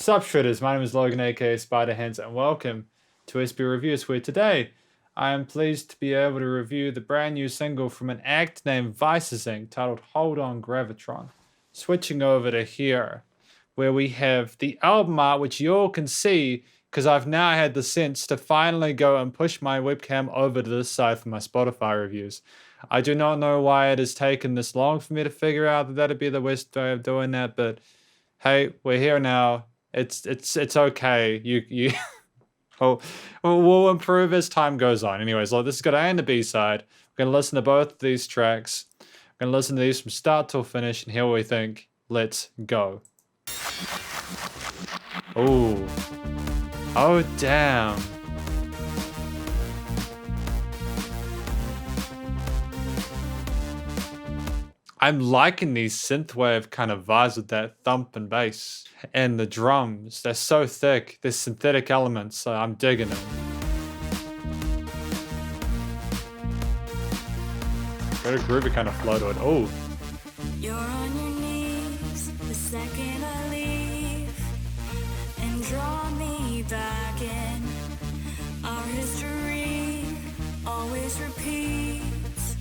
Sup Shredders, my name is Logan aka Spider Hands and welcome to SB Reviews, where today I am pleased to be able to review the brand new single from an act named Vices Inc. titled Hold On Gravitron. Switching over to here, where we have the album art, which you all can see because I've now had the sense to finally go and push my webcam over to this side for my Spotify reviews. I do not know why it has taken this long for me to figure out that that'd be the best way of doing that, but hey, we're here now. It's okay. You we'll improve as time goes on. Anyways, like this is got A and the B side. We're gonna listen to both of these tracks. We're gonna listen to these from start till finish and hear what we think. Let's go. Oh. Oh damn. I'm liking these synthwave kind of vibes with that thump and bass. And the drums, they're so thick. There's synthetic elements, so I'm digging them. Got a groovy kind of flow to it. Oh. You're on your knees the second I leave and draw me back in. Our history always repeats,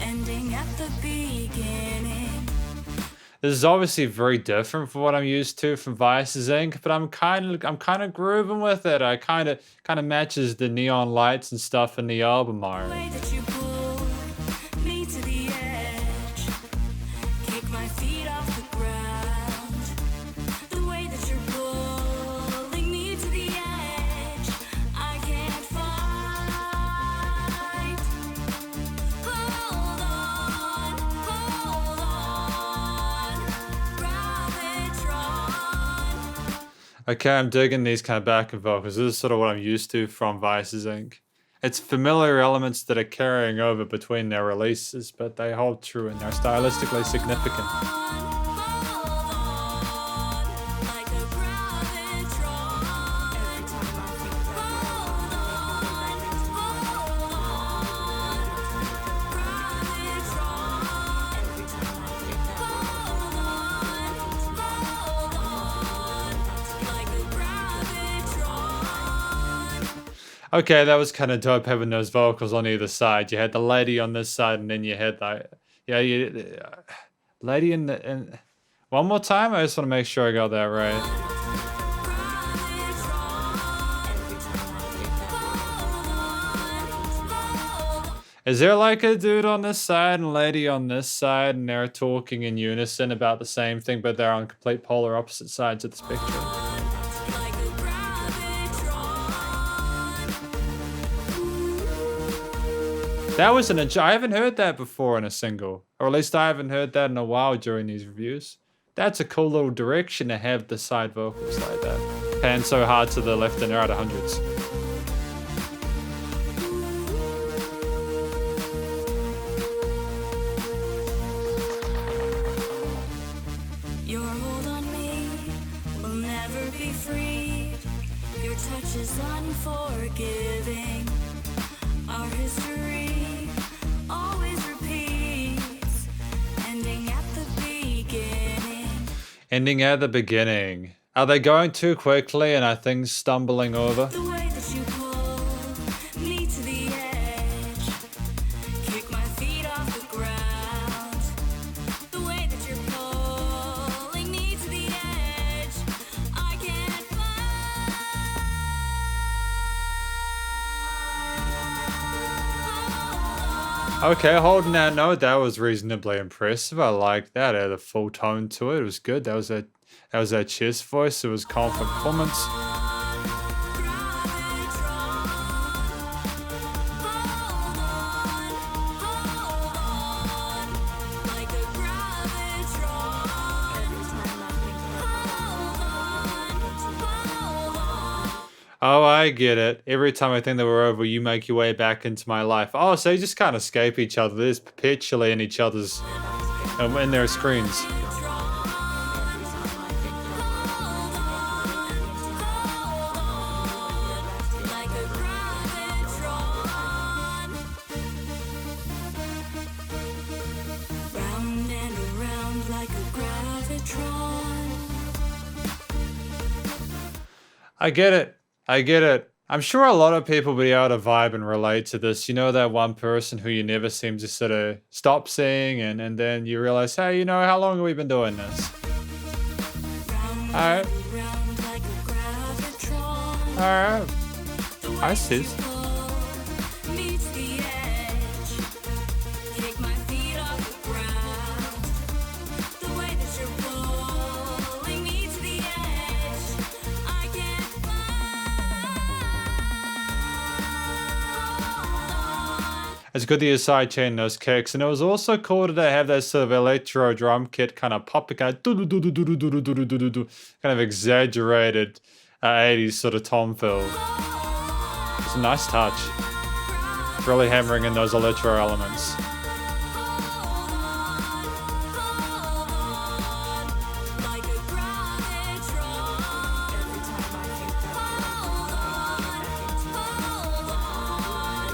ending at the beginning. This is obviously very different from what I'm used to from Vices Inc., but I'm kind of grooving with it. I kind of matches the neon lights and stuff in the album art. The way that you pull me to the edge, kick my feet off the ground. The way that you're pulling me to the edge, I can't fight. Hold on, Gravitron. Okay, I'm digging these kind of backing vocals. This is sort of what I'm used to from Vices Inc. It's familiar elements that are carrying over between their releases, but they hold true and they're stylistically significant. Okay, that was kind of dope having those vocals on either side. You had the lady on this side, and then you had like, lady in the. One more time. I just want to make sure I got that right. Is there like a dude on this side and lady on this side, and they're talking in unison about the same thing, but they're on complete polar opposite sides of the spectrum? That was I haven't heard that before in a single, or at least I haven't heard that in a while during these reviews. That's a cool little direction to have the side vocals like that. Pan so hard to the left and they're at hundreds. Your hold on me will never be freed. Your touch is unforgiving. Our history always repeats, ending at the beginning. Ending at the beginning. Are they going too quickly and are things stumbling over? The way that you pull me to the edge, kick my feet off the ground. The way that you're pulling me to the edge, I can't find. Okay, holding that note, that was reasonably impressive. I like that. It had a full tone to it. It was good. That was that chest voice. It was confident performance. Oh, I get it. Every time I think that we're over, you make your way back into my life. Oh, so you just can't escape each other. They're just perpetually in each other's, in their screens. Round and around like a Gravitron. I get it. I get it. I'm sure a lot of people will be able to vibe and relate to this. You know, that one person who you never seem to sort of stop seeing, and then you realize, hey, you know, how long have we been doing this? Round All right. and round like a gravitron. All right. The way I that see. you pull me to the edge. Kick my feet off the ground. The way that you're pulling me to the edge. I can't find. It's good that you sidechain those kicks, and it was also cool to have that sort of electro drum kit kind of popping, kind of exaggerated 80s sort of tom feel. It's a nice touch. Really hammering in those electro elements. Like a Gravitron. Every time I hit that hold on.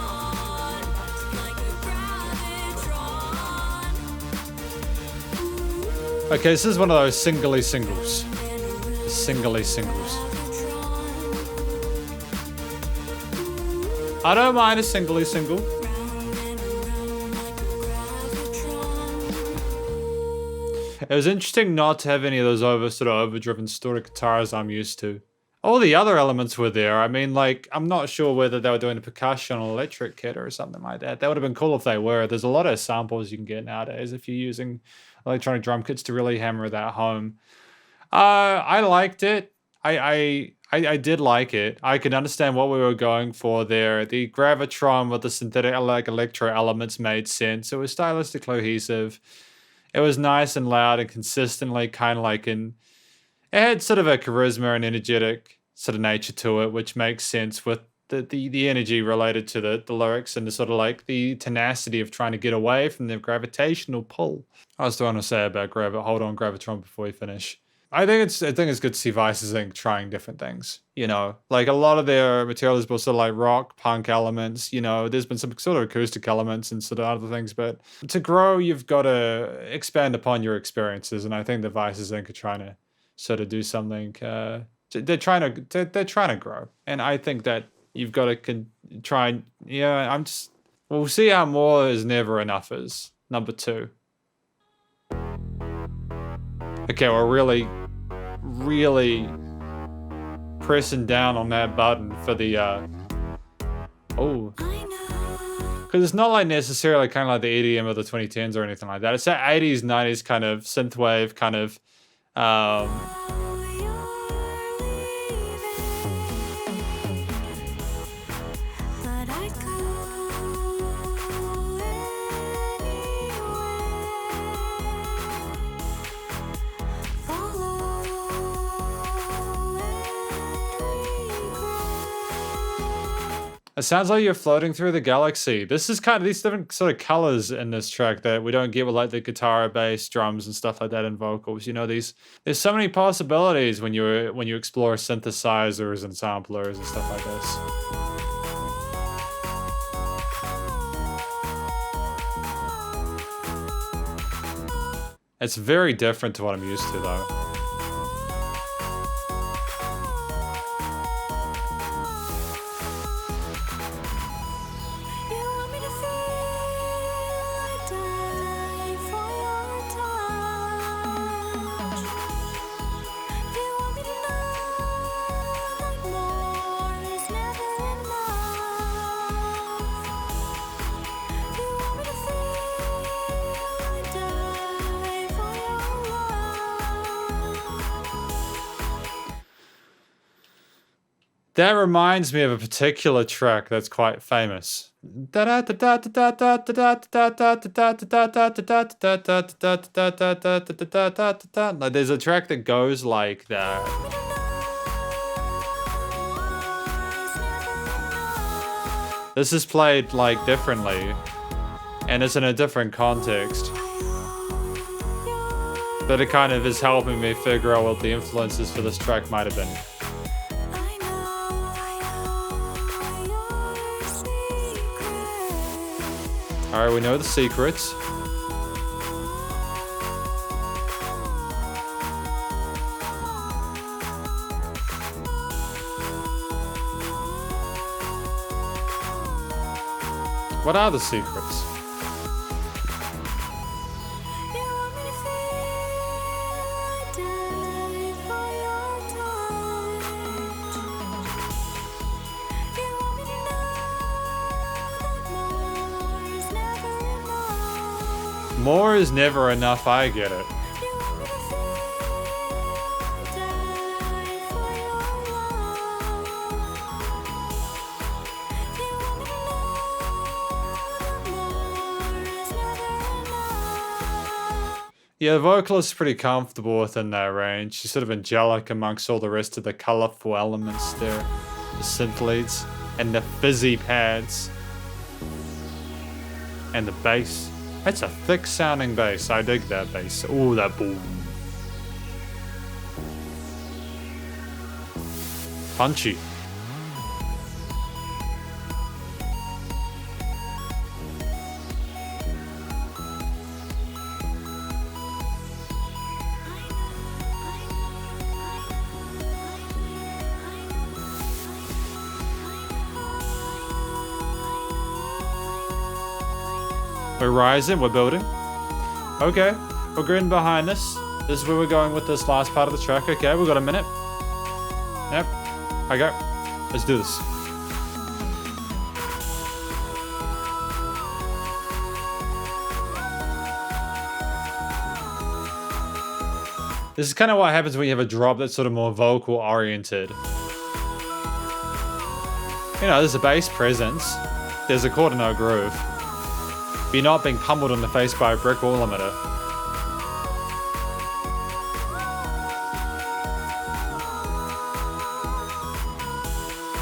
Gravitron. Like a Gravitron. Okay, this is one of those singly singles. Singly singles. I don't mind a singly single. It was interesting not to have any of those overdriven distorted guitars I'm used to. All the other elements were there. I mean, like, I'm not sure whether they were doing a percussion or electric kit or something like that. That would have been cool if they were. There's a lot of samples you can get nowadays if you're using electronic drum kits to really hammer that home. I liked it. I did like it. I can understand what we were going for there. The Gravitron with the synthetic like electro elements made sense. It was stylistically cohesive. It was nice and loud and consistently kind of like in. It had sort of a charisma and energetic sort of nature to it, which makes sense with the energy related to the lyrics and the sort of like the tenacity of trying to get away from the gravitational pull. I was trying to say about hold on Gravitron before we finish. I think it's good to see Vices Inc. trying different things. You know, like a lot of their material is both sort of like rock, punk elements. You know, there's been some sort of acoustic elements and sort of other things, but to grow, you've got to expand upon your experiences. And I think the Vices Inc. are trying to sort of do something. They're trying to grow, and I think that you've got to try. Yeah, we'll see how more is never enough is number 2. Okay, we're really pressing down on that button for the because it's not like necessarily kind of like the EDM of the 2010s or anything like that. It's that 80s 90s kind of synthwave kind of it sounds like you're floating through the galaxy. This is kind of these different sort of colors in this track that we don't get with like the guitar, bass, drums, and stuff like that in vocals. You know, there's so many possibilities when you explore synthesizers and samplers and stuff like this. It's very different to what I'm used to, though. That reminds me of a particular track that's quite famous. Like there's a track that goes like that. This is played like differently, and it's in a different context. But it kind of is helping me figure out what the influences for this track might have been. Alright, we know the secrets. What are the secrets? You want me to feel I die for your touch. You want me to know that more is never enough. More is never enough, I get it. You want me to feel I die for your love. You want me to know that more is never enough. Yeah, the vocalist is pretty comfortable within that range. She's sort of angelic amongst all the rest of the colorful elements there. The synth leads and the fizzy pads. And the bass. That's a thick sounding bass. I dig that bass. Ooh, that boom. Punchy. We're rising, we're building. Okay, we're getting behind this. This is where we're going with this last part of the track. Okay, we've got a minute. Yep, I go. Let's do this. This is kind of what happens when you have a drop that's sort of more vocal oriented. You know, there's a bass presence. There's a chord and no groove. But you're not being pummeled in the face by a brick wall limiter.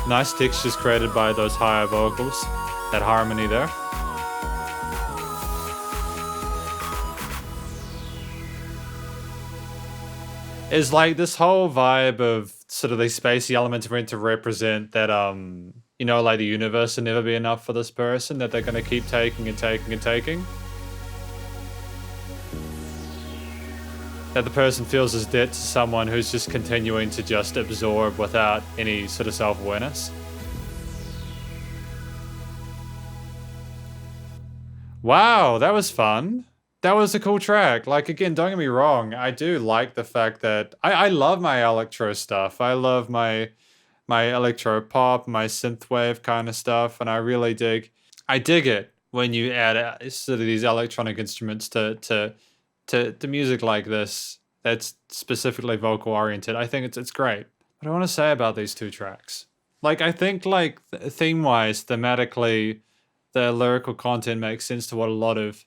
Nice textures created by those higher vocals. That harmony there. Is like this whole vibe of sort of these spacey elements meant to represent that you know, like the universe will never be enough for this person, that they're gonna keep taking and taking and taking. That the person feels as debt to someone who's just continuing to just absorb without any sort of self-awareness. Wow, that was fun. That was a cool track. Like, again, don't get me wrong. I do like the fact that I love my electro stuff. I love my electro pop, my synthwave kind of stuff, and I really dig it when you add sort of these electronic instruments to music like this that's specifically vocal oriented. I think it's great. What I want to say about these two tracks, like, I think like theme wise, thematically, the lyrical content makes sense to what a lot of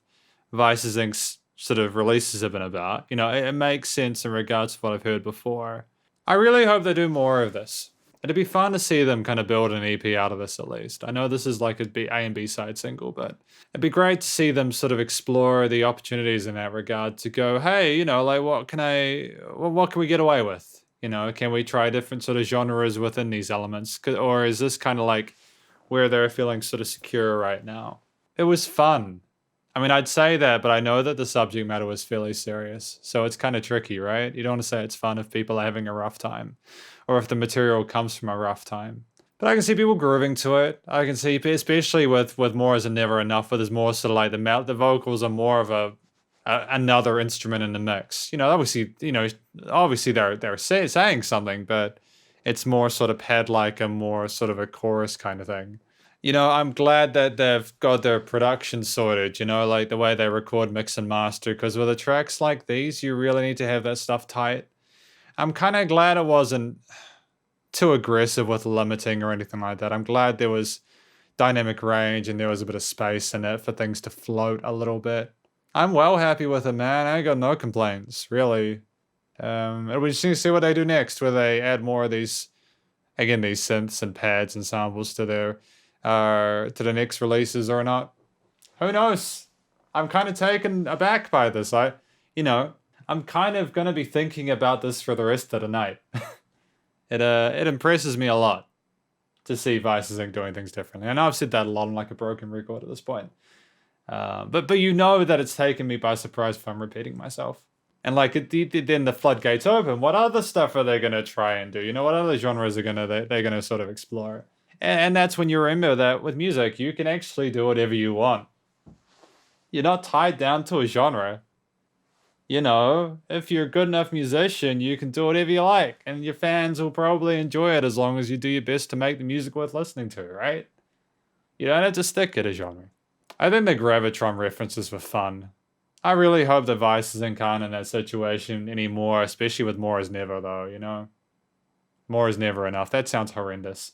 Vices Inc.'s sort of releases have been about. You know, it makes sense in regards to what I've heard before. I really hope they do more of this. It'd be fun to see them kind of build an EP out of this at least. I know this is like a A and B side single, but it'd be great to see them sort of explore the opportunities in that regard to go, hey, you know, like what can we get away with? You know, can we try different sort of genres within these elements? Or is this kind of like where they're feeling sort of secure right now? It was fun. I mean, I'd say that, but I know that the subject matter was fairly serious. So it's kind of tricky, right? You don't want to say it's fun if people are having a rough time or if the material comes from a rough time. But I can see people grooving to it. I can see, especially with More Is Never Enough, where there's more sort of like the vocals are more of another instrument in the mix. You know, obviously they're saying something, but it's more sort of pad like a more sort of a chorus kind of thing. You know, I'm glad that they've got their production sorted, you know, like the way they record, mix, and master, because with the tracks like these, you really need to have that stuff tight. I'm kind of glad it wasn't too aggressive with limiting or anything like that. I'm glad there was dynamic range and there was a bit of space in it for things to float a little bit. I'm well happy with it, man. I got no complaints, really. It'll be interesting to see what they do next, where they add more of these, again, these synths and pads and samples to their to the next releases or not. Who knows? I'm kind of taken aback by this. I'm kind of going to be thinking about this for the rest of the night. It impresses me a lot to see Vices Inc. doing things differently. I know I've said that a lot on like a broken record at this point. But you know that it's taken me by surprise if I'm repeating myself. And like then the floodgates open. What other stuff are they going to try and do? You know, what other genres they're going to sort of explore? And that's when you remember that with music, you can actually do whatever you want. You're not tied down to a genre. You know, if you're a good enough musician, you can do whatever you like, and your fans will probably enjoy it as long as you do your best to make the music worth listening to, right? You don't have to stick at a genre. I think the Gravitron references were fun. I really hope the Vice isn't in that situation anymore, especially with More is Never, though, you know? More is never enough. That sounds horrendous.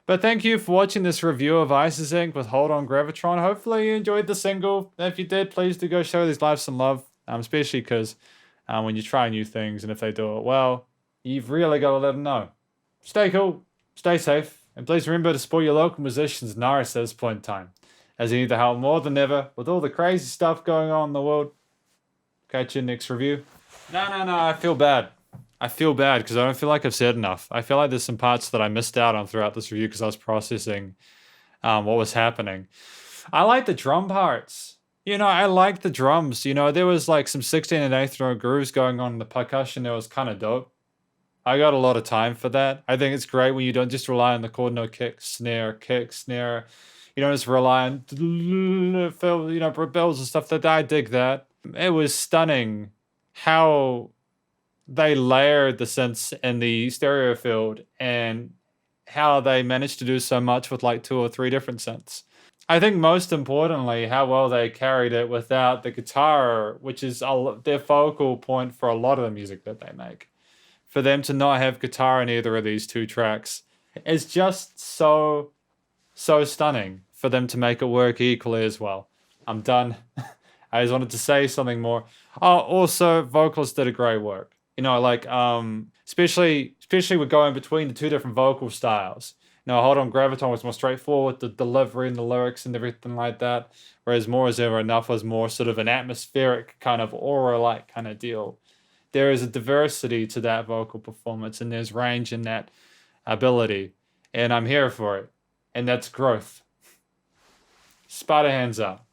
But thank you for watching this review of Isis Inc. with Hold On Gravitron. Hopefully you enjoyed the single. If you did, please do go show these live some love, especially because when you try new things and if they do it well, you've really got to let them know. Stay cool, stay safe, and please remember to support your local musicians and artists at this point in time, as they need the help more than ever with all the crazy stuff going on in the world. Catch you next review. No, I feel bad. I feel bad because I don't feel like I've said enough. I feel like there's some parts that I missed out on throughout this review because I was processing what was happening. I like the drum parts. You know, I like the drums. You know, there was like some 16 and 8th note grooves going on in the percussion. It was kind of dope. I got a lot of time for that. I think it's great when you don't just rely on the chord note kick, snare. You don't just rely on fill, you know, bells and stuff. That I dig that. It was stunning how they layered the synths in the stereo field and how they managed to do so much with like 2 or 3 different synths. I think most importantly, how well they carried it without the guitar, which is their focal point for a lot of the music that they make. For them to not have guitar in either of these 2 tracks is just so stunning for them to make it work equally as well. I'm done. I just wanted to say something more. Oh, also, vocalists did a great work. You know, like especially with going between the 2 different vocal styles. You know, Hold On Graviton was more straightforward, the delivery and the lyrics and everything like that. Whereas More Is Ever Enough was more sort of an atmospheric kind of aura-like kind of deal. There is a diversity to that vocal performance and there's range in that ability. And I'm here for it. And that's growth. Spider hands up.